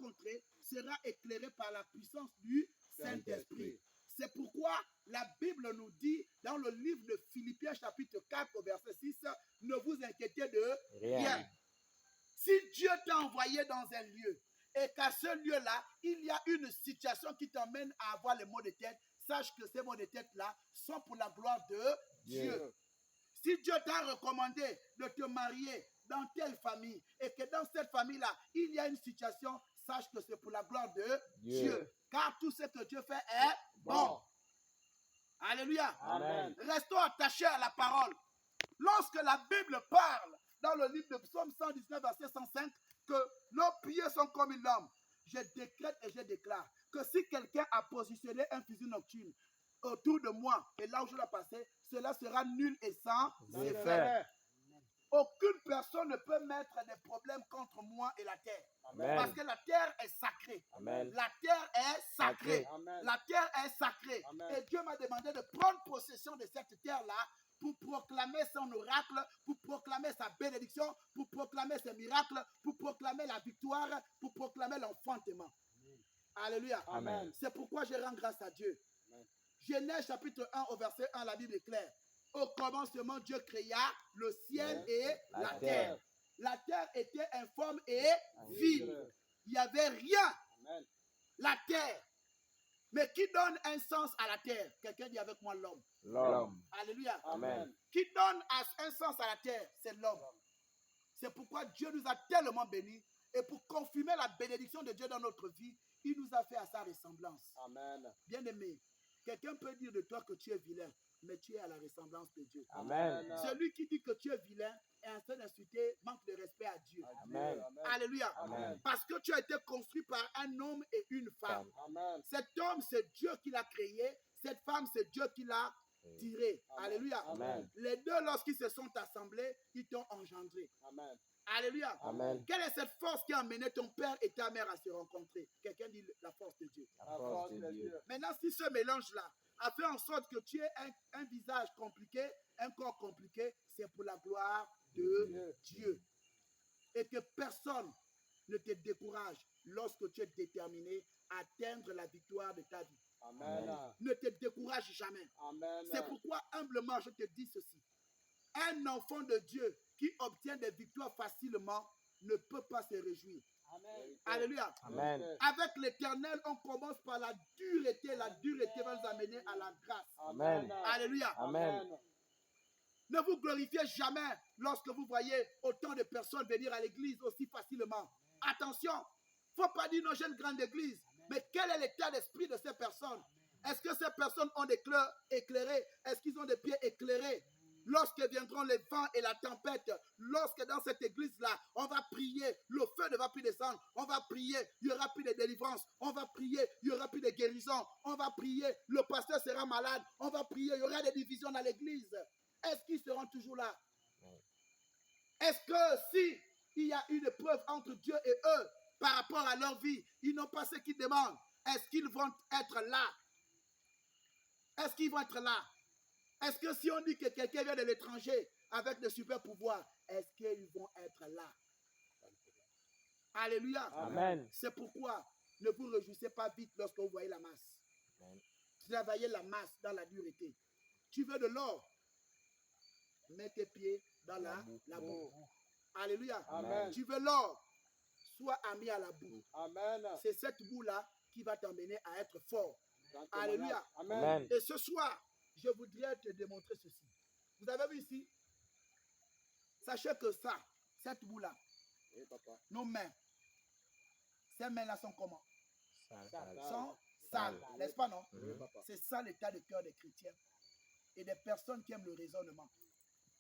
rencontrer sera éclairé par la puissance du Saint-Esprit. C'est pourquoi la Bible nous dit dans le livre de Philippiens chapitre 4 au verset 6, ne vous inquiétez de rien. Si Dieu t'a envoyé dans un lieu et qu'à ce lieu-là, il y a une situation qui t'emmène à avoir les maux de tête, sache que ces maux de tête-là sont pour la gloire de Dieu. Si Dieu t'a recommandé de te marier dans telle famille et que dans cette famille-là, il y a une situation, sache que c'est pour la gloire de Dieu. Car tout ce que Dieu fait est bon. Alléluia. Amen. Restons attachés à la parole. Lorsque la Bible parle dans le livre de Psaume 119, verset 105, que nos pieds sont comme une lampe, je décrète et je déclare que si quelqu'un a positionné un fusil nocturne autour de moi et là où je dois passer, cela sera nul et sans effet. Aucune personne ne peut mettre des problèmes contre moi et la terre. Amen. Parce que la terre est sacrée. Amen. La terre est sacrée. Amen. La terre est sacrée. Amen. Et Dieu m'a demandé de prendre possession de cette terre-là pour proclamer son oracle, pour proclamer sa bénédiction, pour proclamer ses miracles, pour proclamer la victoire, pour proclamer l'enfantement. Alléluia. Amen. C'est pourquoi je rends grâce à Dieu. Amen. Genèse chapitre 1 au verset 1, la Bible est claire. Au commencement, Dieu créa le ciel et la terre. La terre était informe et vide. Il n'y avait rien. Amen. La terre. Mais qui donne un sens à la terre? Quelqu'un dit avec moi l'homme. L'homme. Alléluia. Amen. Qui donne un sens à la terre? C'est l'homme. C'est pourquoi Dieu nous a tellement bénis. Et pour confirmer la bénédiction de Dieu dans notre vie, il nous a fait à sa ressemblance. Amen. Bien-aimé, quelqu'un peut dire de toi que tu es vilain, mais tu es à la ressemblance de Dieu. Amen. Celui qui dit que tu es vilain est en train d'insulter, manque de respect à Dieu. Amen. Alléluia. Amen. Parce que tu as été construit par un homme et une femme. Amen. Cet homme, c'est Dieu qui l'a créé. Cette femme, c'est Dieu qui l'a tiré. Amen. Alléluia. Amen. Les deux, lorsqu'ils se sont assemblés, ils t'ont engendré. Amen. Alléluia. Amen. Quelle est cette force qui a amené ton père et ta mère à se rencontrer? Quelqu'un dit la force de Dieu. La force de Dieu. Maintenant, si ce mélange-là a fait en sorte que tu aies un visage compliqué, un corps compliqué, c'est pour la gloire de Dieu. Et que personne ne te décourage lorsque tu es déterminé à atteindre la victoire de ta vie. Amen. Ne te décourage jamais. Amen. C'est pourquoi, humblement, je te dis ceci. Un enfant de Dieu qui obtient des victoires facilement ne peut pas se réjouir. Amen. Alléluia. Amen. Avec l'Éternel, on commence par la dureté. La dureté va nous amener à la grâce. Amen. Alléluia. Amen. Ne vous glorifiez jamais lorsque vous voyez autant de personnes venir à l'église aussi facilement. Attention, il ne faut pas dire nos jeunes grandes églises. Mais quel est l'état d'esprit de ces personnes? Est-ce que ces personnes ont des cœurs éclairés? Est-ce qu'ils ont des pieds éclairés? Lorsque viendront les vents et la tempête, lorsque dans cette église-là, on va prier, le feu ne va plus descendre, on va prier, il n'y aura plus de délivrance, on va prier, il n'y aura plus de guérison, on va prier, le pasteur sera malade, on va prier, il y aura des divisions dans l'église. Est-ce qu'ils seront toujours là? Est-ce que si il y a une épreuve entre Dieu et eux par rapport à leur vie, ils n'ont pas ce qu'ils demandent, est-ce qu'ils vont être là? Est-ce qu'ils vont être là? Est-ce que si on dit que quelqu'un vient de l'étranger avec de super pouvoirs, est-ce qu'ils vont être là? Alléluia. Amen. C'est pourquoi ne vous réjouissez pas vite lorsque vous voyez la masse. Amen. Travaillez la masse dans la dureté. Tu veux de l'or? Mets tes pieds dans la boue. Alléluia. Amen. Tu veux l'or? Sois ami à la boue. Amen. C'est cette boue-là qui va t'emmener à être fort. Alléluia. Amen. Et ce soir, je voudrais te démontrer ceci. Vous avez vu ici? Sachez que ça, cette boue-là, Oui, papa. nos mains, ces mains-là sont comment? Sale. Sont sales, n'est-ce pas, non? Oui, papa. C'est ça l'état de cœur des chrétiens et des personnes qui aiment le raisonnement.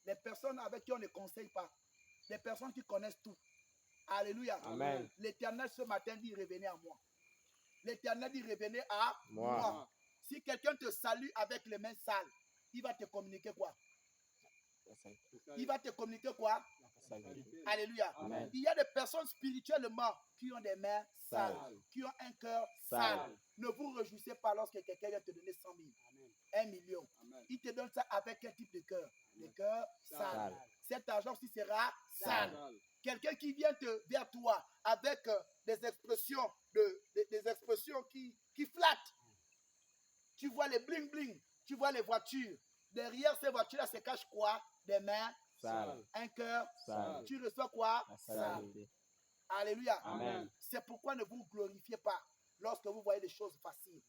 Les personnes avec qui on ne conseille pas. Les personnes qui connaissent tout. Alléluia. Amen. L'Éternel ce matin dit revenez à moi. L'Éternel dit revenez à Moi. moi. Si quelqu'un te salue avec les mains sales, il va te communiquer quoi? Il va te communiquer quoi? Alléluia. Amen. Il y a des personnes spirituellement qui ont des mains sales, qui ont un cœur sale. Ne vous réjouissez pas lorsque quelqu'un vient te donner 100 000, 1 million. Amen. Il te donne ça avec quel type de cœur? Le cœur sale. Sale. Cet argent aussi sera sale. Sale. Quelqu'un qui vient vers toi avec des expressions qui flattent. Tu vois les bling-bling, tu vois les voitures. Derrière ces voitures-là se cachent quoi? Des mains, Sale. un cœur. Sale. Tu reçois quoi? La Sale. saleté. Alléluia. Amen. C'est pourquoi ne vous glorifiez pas lorsque vous voyez des choses faciles.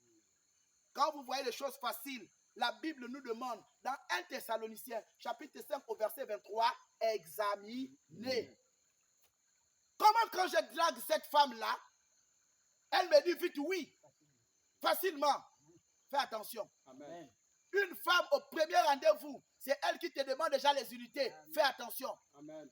Quand vous voyez les choses faciles, la Bible nous demande dans 1 Thessaloniciens, chapitre 5 au verset 23, examinez. Comment quand je drague cette femme-là, elle me dit vite oui, facilement. Fais attention. Amen. Une femme au premier rendez-vous, c'est elle qui te demande déjà les unités. Fais attention. Amen.